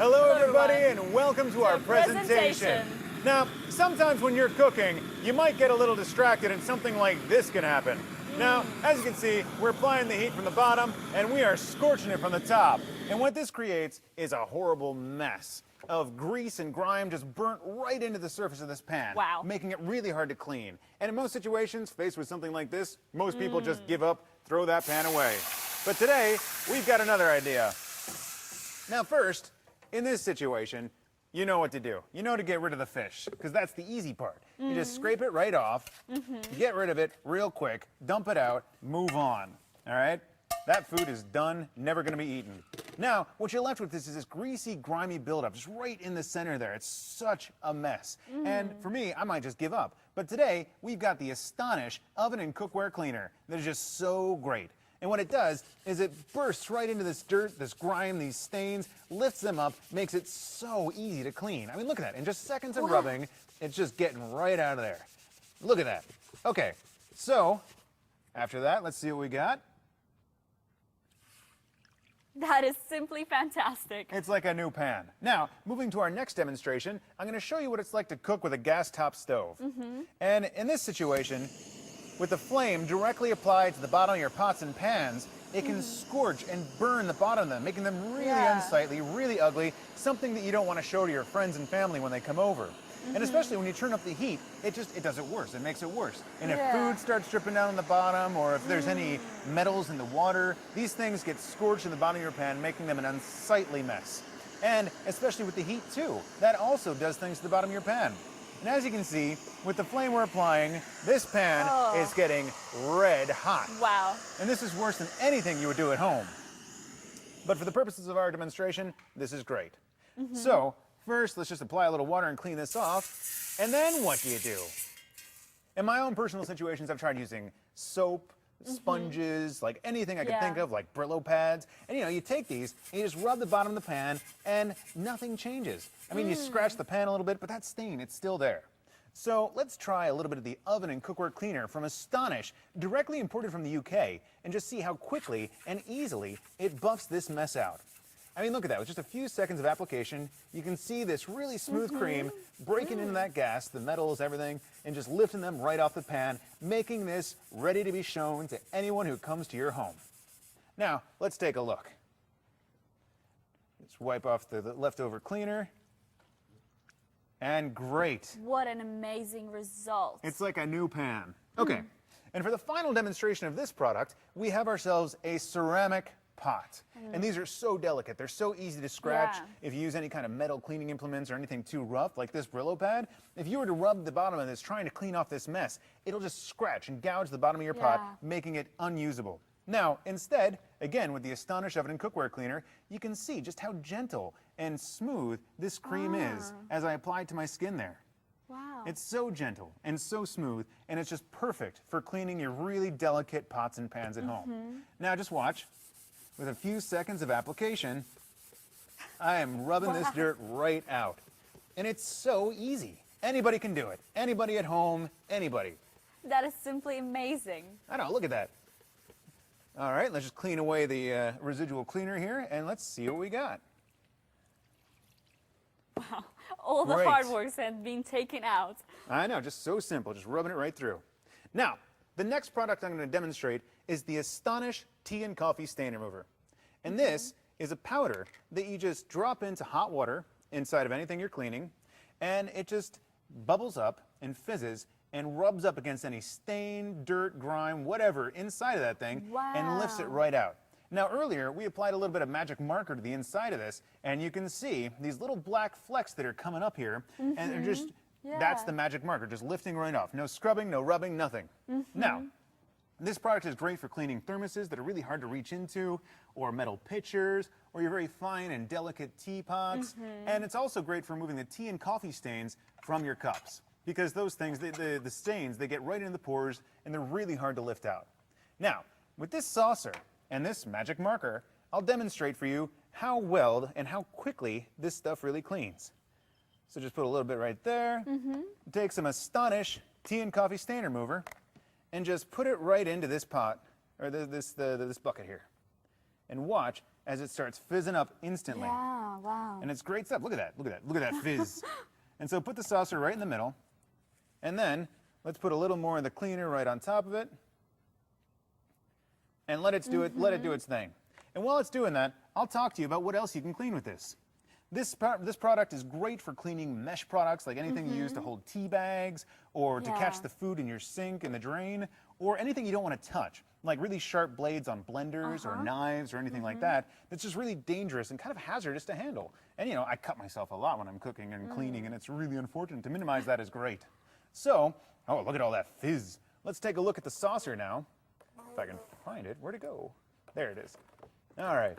Hello everybody and welcome to our presentation. Now, sometimes when you're cooking, you might get a little distracted and something like this can happen. Now, as you can see, we're applying the heat from the bottom and we are scorching it from the top. And what this creates is a horrible mess of grease and grime just burnt right into the surface of this pan, making it really hard to clean. And in most situations, faced with something like this, most people just give up, throw that pan away. But today, we've got another idea. Now first, in this situation, you know what to do. You know to get rid of the fish, because that's the easy part. You just scrape it right off, get rid of it real quick, dump it out, move on, all right? That food is done, never gonna be eaten. Now, what you're left with is this greasy, grimy buildup, just right in the center there. It's such a mess. And for me, I might just give up. But today, we've got the Actonish oven and cookware cleaner that is just so great. And what it does is it bursts right into this dirt, this grime, these stains, lifts them up, makes it so easy to clean. I mean, look at that. In just seconds of rubbing, it's just getting right out of there. Look at that. Okay, so after that, let's see what we got. That is simply fantastic. It's like a new pan. Now, moving to our next demonstration, I'm going to show you what it's like to cook with a gas top stove. And in this situation, with the flame directly applied to the bottom of your pots and pans, it can scorch and burn the bottom of them, making them really unsightly, really ugly, something that you don't want to show to your friends and family when they come over. And especially when you turn up the heat, it does it worse. It makes it worse. And if food starts dripping down on the bottom, or if there's any metals in the water, these things get scorched in the bottom of your pan, making them an unsightly mess. And especially with the heat too, that also does things to the bottom of your pan. And as you can see, with the flame we're applying, this pan is getting red hot. Wow. And this is worse than anything you would do at home. But for the purposes of our demonstration, this is great. So, first, let's just apply a little water and clean this off. And then what do you do? In my own personal situations, I've tried using soap, sponges, like anything I could think of, like Brillo pads. And you know, you take these and you just rub the bottom of the pan and nothing changes. I mean, you scratch the pan a little bit, but that stain, it's still there. So let's try a little bit of the oven and cookware cleaner from Actonish, directly imported from the UK, and just see how quickly and easily it buffs this mess out. I mean, look at that. With just a few seconds of application, you can see this really smooth cream breaking into that gas, the metals, everything, and just lifting them right off the pan, making this ready to be shown to anyone who comes to your home. Now, let's take a look. Let's wipe off the leftover cleaner. And great. What an amazing result. It's like a new pan. Okay, and for the final demonstration of this product, we have ourselves a ceramic pot. And these are so delicate. They're so easy to scratch if you use any kind of metal cleaning implements or anything too rough, like this Brillo pad. If you were to rub the bottom of this trying to clean off this mess, it'll just scratch and gouge the bottom of your pot, making it unusable. Now, instead, again, with the Actonish oven and cookware cleaner, you can see just how gentle and smooth this cream is as I apply it to my skin there. Wow. It's so gentle and so smooth, and it's just perfect for cleaning your really delicate pots and pans at home. Now, just watch. With a few seconds of application, I am rubbing this dirt right out. And it's so easy. Anybody can do it. Anybody at home, anybody. That is simply amazing. I know, look at that. All right, let's just clean away the residual cleaner here, and let's see what we got. Wow, all the hard work has been taken out. I know, just so simple, just rubbing it right through. Now, the next product I'm going to demonstrate is the Actonish Tea and Coffee Stain Remover. And this is a powder that you just drop into hot water inside of anything you're cleaning, and it just bubbles up and fizzes and rubs up against any stain, dirt, grime, whatever inside of that thing, and lifts it right out. Now earlier, we applied a little bit of magic marker to the inside of this, and you can see these little black flecks that are coming up here, and they're just, that's the magic marker, just lifting right off. No scrubbing, no rubbing, nothing. Now, this product is great for cleaning thermoses that are really hard to reach into, or metal pitchers, or your very fine and delicate teapots. And it's also great for removing the tea and coffee stains from your cups, because those things, the stains, they get right into the pores, and they're really hard to lift out. Now, with this saucer and this magic marker, I'll demonstrate for you how well and how quickly this stuff really cleans. So just put a little bit right there. Take some Actonish Tea and Coffee Stain Remover, and just put it right into this pot, or this bucket here. and watch as it starts fizzing up instantly. Yeah, wow. And it's great stuff. Look at that. Look at that. Look at that fizz. And so put the saucer right in the middle. And then let's put a little more of the cleaner right on top of it. And let it do its thing. And while it's doing that, I'll talk to you about what else you can clean with this. This product is great for cleaning mesh products, like anything you use to hold tea bags, or to catch the food in your sink in the drain, or anything you don't want to touch, like really sharp blades on blenders or knives or anything like that. That's just really dangerous and kind of hazardous to handle. And you know, I cut myself a lot when I'm cooking and cleaning, and it's really unfortunate. To minimize that is great. So, oh, look at all that fizz. Let's take a look at the saucer now. If I can find it, where'd it go? There it is. All right.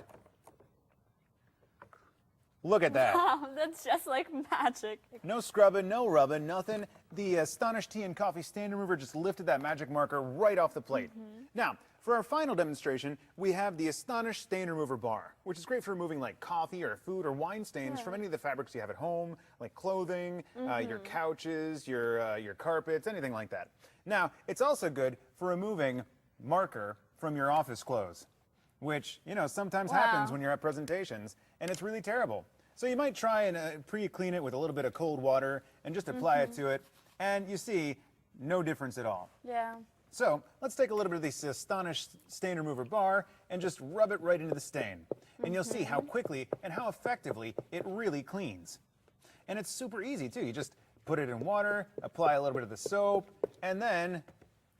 Look at that. Wow, that's just like magic. No scrubbing, no rubbing, nothing. The Astonish tea and coffee stain remover just lifted that magic marker right off the plate. Now, for our final demonstration, we have the Astonish stain remover bar, which is great for removing like coffee or food or wine stains from any of the fabrics you have at home, like clothing, your couches, your carpets, anything like that. Now, it's also good for removing marker from your office clothes, which, you know, sometimes happens when you're at presentations, and it's really terrible. So you might try and pre-clean it with a little bit of cold water and just apply it to it, and you see no difference at all. Yeah. So let's take a little bit of this Astonish stain remover bar and just rub it right into the stain. And you'll see how quickly and how effectively it really cleans. And it's super easy too. You just put it in water, apply a little bit of the soap, and then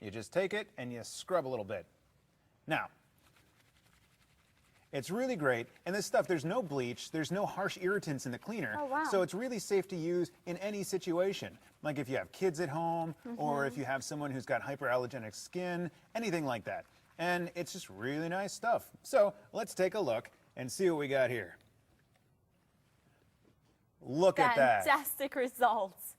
you just take it and you scrub a little bit. Now, it's really great, and this stuff, there's no bleach, there's no harsh irritants in the cleaner, so it's really safe to use in any situation. Like if you have kids at home, or if you have someone who's got hyperallergenic skin, anything like that. And it's just really nice stuff. So let's take a look and see what we got here. Look at that. Fantastic results.